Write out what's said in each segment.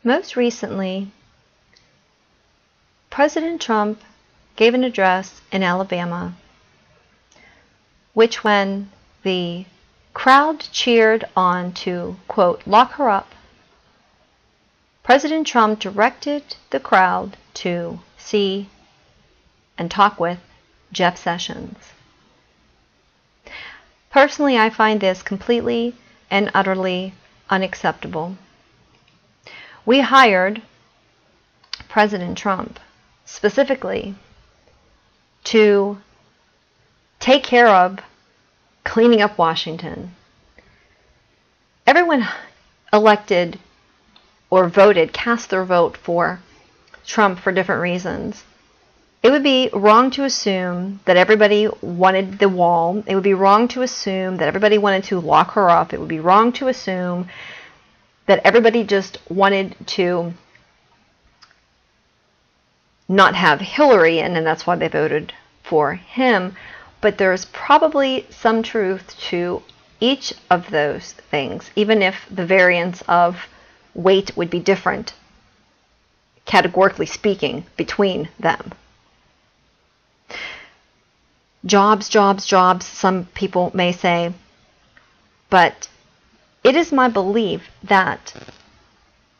Most recently, President Trump gave an address in Alabama, which when the crowd cheered on to, quote, lock her up, President Trump directed the crowd to see and talk with Jeff Sessions. Personally, I find this completely and utterly unacceptable. We hired President Trump specifically to take care of cleaning up Washington. Everyone elected or voted, cast their vote for Trump for different reasons. It would be wrong to assume that everybody wanted the wall. It would be wrong to assume that everybody wanted to lock her up. It would be wrong to assume that everybody just wanted to not have Hillary in, and that's why they voted for him. But there's probably some truth to each of those things, even if the variance of weight would be different, categorically speaking, between them. Jobs, jobs, jobs, some people may say, but it is my belief that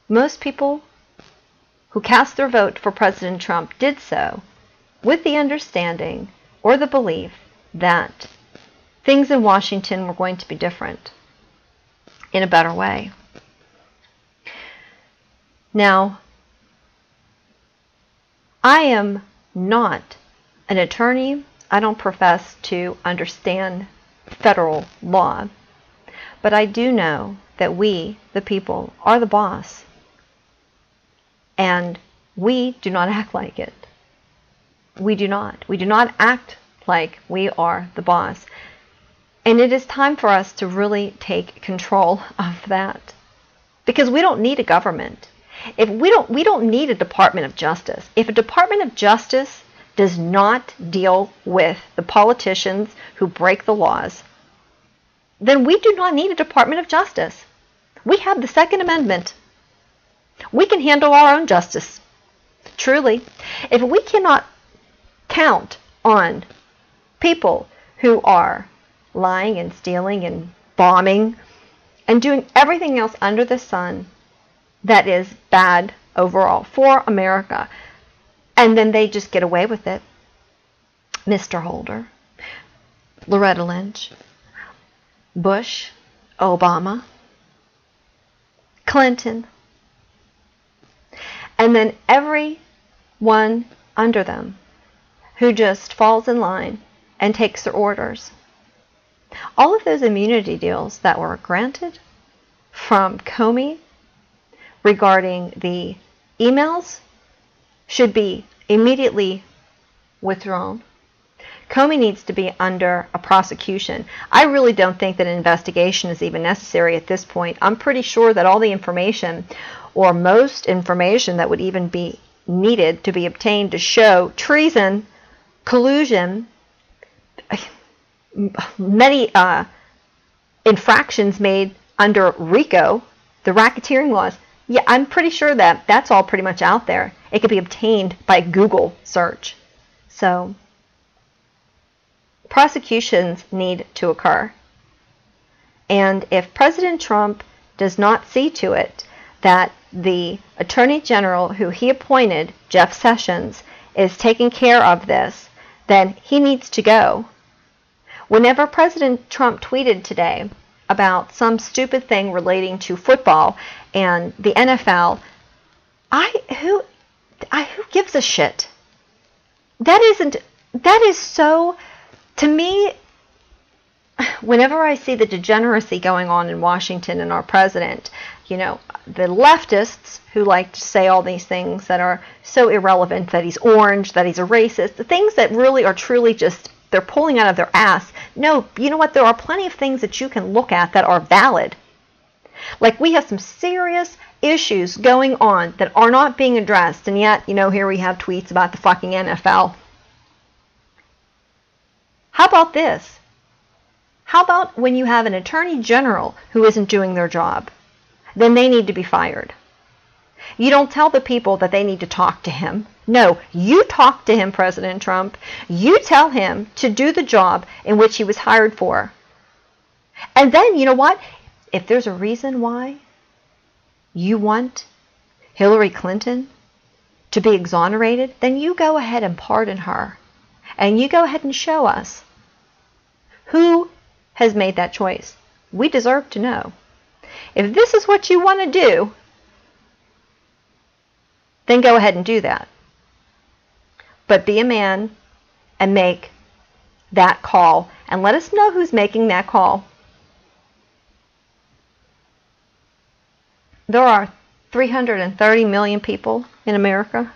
most people who cast their vote for President Trump did so with the understanding or the belief that things in Washington were going to be different in a better way. Now, I am not an attorney. I don't profess to understand federal law, but I do know that we, the people, are the boss, and we do not act like it. We do not. We do not act like we are the boss, and it is time for us to really take control of that, because we don't need a government. If we don't need a Department of Justice. If a Department of Justice does not deal with the politicians who break the laws, then we do not need a Department of Justice. We have the Second Amendment. We can handle our own justice. Truly. If we cannot count on people who are lying and stealing and bombing and doing everything else under the sun that is bad overall for America, and then they just get away with it, Mr. Holder, Loretta Lynch, Bush, Obama, Clinton, and then everyone under them who just falls in line and takes their orders. All of those immunity deals that were granted from Comey regarding the emails should be immediately withdrawn. Comey needs to be under a prosecution. I really don't think that an investigation is even necessary at this point. I'm pretty sure that all the information, or most information that would even be needed to be obtained to show treason, collusion, many infractions made under RICO, the racketeering laws, yeah, I'm pretty sure that that's all pretty much out there. It could be obtained by Google search. So, prosecutions need to occur. And if President Trump does not see to it that the Attorney General who he appointed, Jeff Sessions, is taking care of this, then he needs to go. Whenever President Trump tweeted today about some stupid thing relating to football and the NFL, who gives a shit? That is so, to me, whenever I see the degeneracy going on in Washington and our president, you know, the leftists who like to say all these things that are so irrelevant, that he's orange, that he's a racist, the things that really are truly just, they're pulling out of their ass. No, you know what? There are plenty of things that you can look at that are valid. Like, we have some serious issues going on that are not being addressed, and yet, you know, here we have tweets about the fucking NFL. How about this? How about when you have an attorney general who isn't doing their job? Then they need to be fired. You don't tell the people that they need to talk to him. No, you talk to him, President Trump. You tell him to do the job in which he was hired for. And then, you know what? If there's a reason why you want Hillary Clinton to be exonerated, then you go ahead and pardon her. And you go ahead and show us who has made that choice. We deserve to know. If this is what you want to do, then go ahead and do that. But be a man and make that call. And let us know who's making that call. There are 330 million people in America.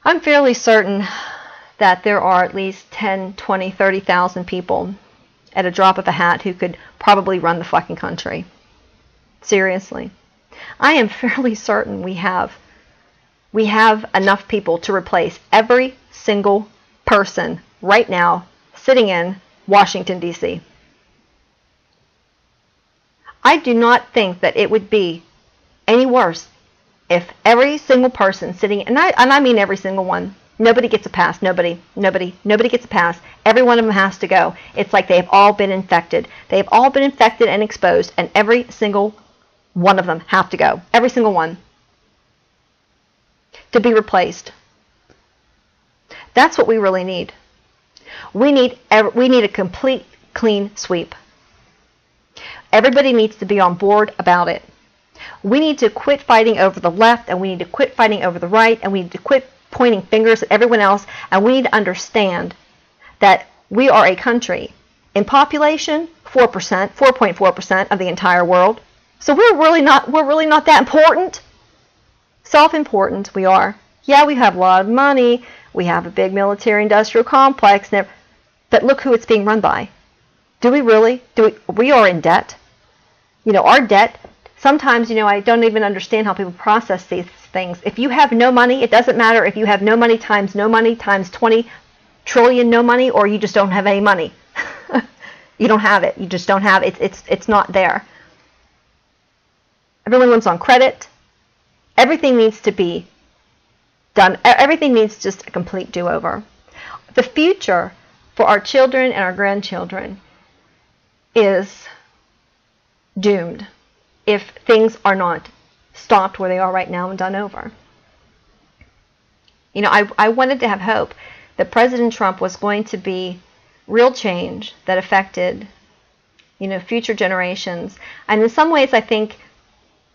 I'm fairly certain that there are at least 10, 20, 30,000 people at a drop of a hat who could probably run the fucking country. Seriously. I am fairly certain we have enough people to replace every single person right now sitting in Washington, D.C. I do not think that it would be any worse if every single person sitting, and I mean every single one, nobody gets a pass, nobody gets a pass. Every one of them has to go. It's like they've all been infected. They've all been infected and exposed, and every single one of them have to go. Every single one. To be replaced. That's what we really need. We need a complete clean sweep. Everybody needs to be on board about it. We need to quit fighting over the left, and we need to quit fighting over the right, and we need to quit pointing fingers at everyone else, and we need to understand that we are a country in population 4%, 4.4% of the entire world. So we're really not that important. Self-important we are. Yeah, we have a lot of money. We have a big military-industrial complex. But look who it's being run by. Do we really? We are in debt. You know, our debt, sometimes, you know, I don't even understand how people process these things. If you have no money, it doesn't matter if you have no money times 20 trillion no money, or you just don't have any money. You don't have it. You just don't have it. It's not there. Everyone lives on credit. Everything needs to be done. Everything needs just a complete do-over. The future for our children and our grandchildren is doomed if things are not stopped where they are right now and done over. You know, I wanted to have hope that President Trump was going to be real change that affected, you know, future generations. And in some ways, I think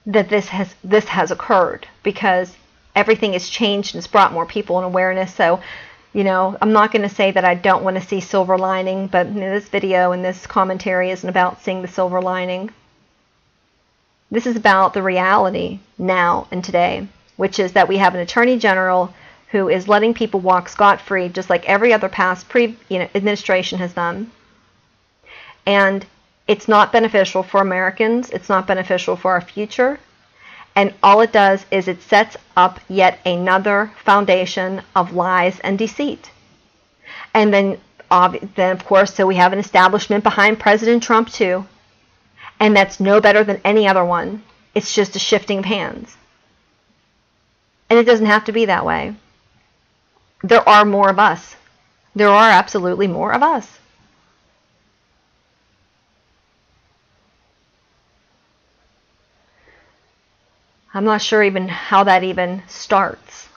that this has occurred because everything has changed and it's brought more people in awareness. So, you know, I'm not going to say that I don't want to see silver lining, but you know, this video and this commentary isn't about seeing the silver lining. This is about the reality now and today, which is that we have an attorney general who is letting people walk scot-free, just like every other past administration has done. And it's not beneficial for Americans. It's not beneficial for our future. And all it does is it sets up yet another foundation of lies and deceit. And then of course, so we have an establishment behind President Trump too. And that's no better than any other one. It's just a shifting of hands. And it doesn't have to be that way. There are more of us. There are absolutely more of us. I'm not sure even how that even starts.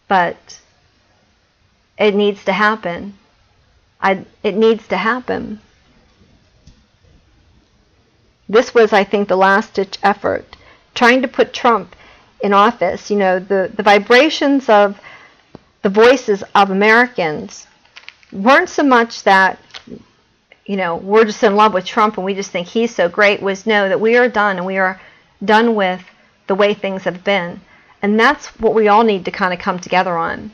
But it needs to happen. It needs to happen. This was, I think, the last-ditch effort, trying to put Trump in office. You know, the vibrations of the voices of Americans weren't so much that, you know, we're just in love with Trump and we just think he's so great. Was no, that we are done, and we are done with the way things have been. And that's what we all need to kind of come together on.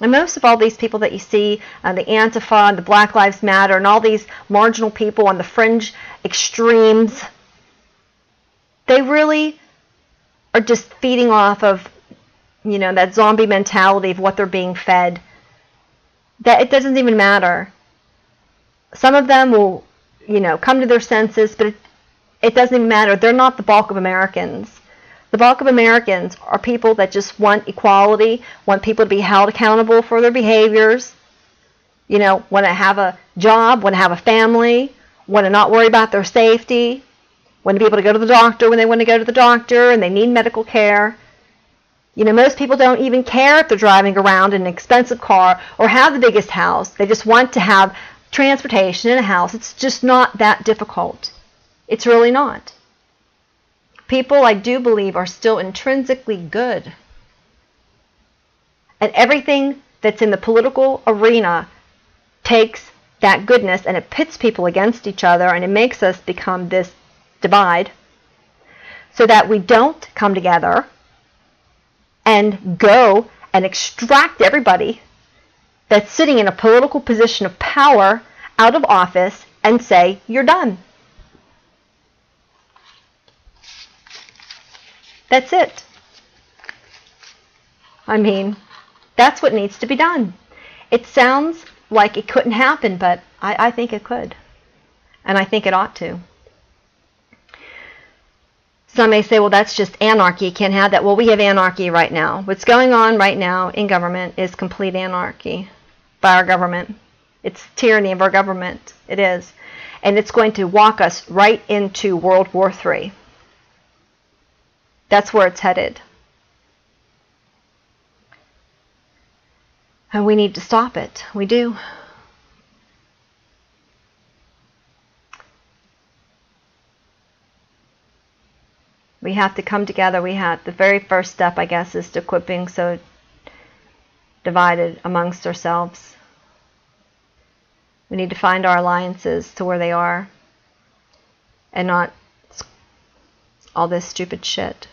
And most of all these people that you see, the Antifa and the Black Lives Matter and all these marginal people on the fringe extremes, they really are just feeding off of, you know, that zombie mentality of what they're being fed. That it doesn't even matter. Some of them will, you know, come to their senses, but it doesn't even matter. They're not the bulk of Americans. The bulk of Americans are people that just want equality, want people to be held accountable for their behaviors, want to have a job, want to have a family, want to not worry about their safety, want to be able to go to the doctor when they want to go to the doctor and they need medical care. Most people don't even care if they're driving around in an expensive car or have the biggest house. They just want to have transportation and a house. It's just not that difficult. It's really not. People, I do believe, are still intrinsically good. And everything that's in the political arena takes that goodness and it pits people against each other, and it makes us become this divide so that we don't come together and go and extract everybody that's sitting in a political position of power out of office and say, you're done. That's it. I mean, that's what needs to be done. It sounds like it couldn't happen, but I think it could. And I think it ought to. Some may say, well, that's just anarchy. You can't have that. Well, we have anarchy right now. What's going on right now in government is complete anarchy by our government. It's tyranny of our government. It is. And it's going to walk us right into World War III. That's where it's headed. And we need to stop it. We do. We have to come together. The very first step, I guess, is to quit being so divided amongst ourselves. We need to find our alliances to where they are and not all this stupid shit.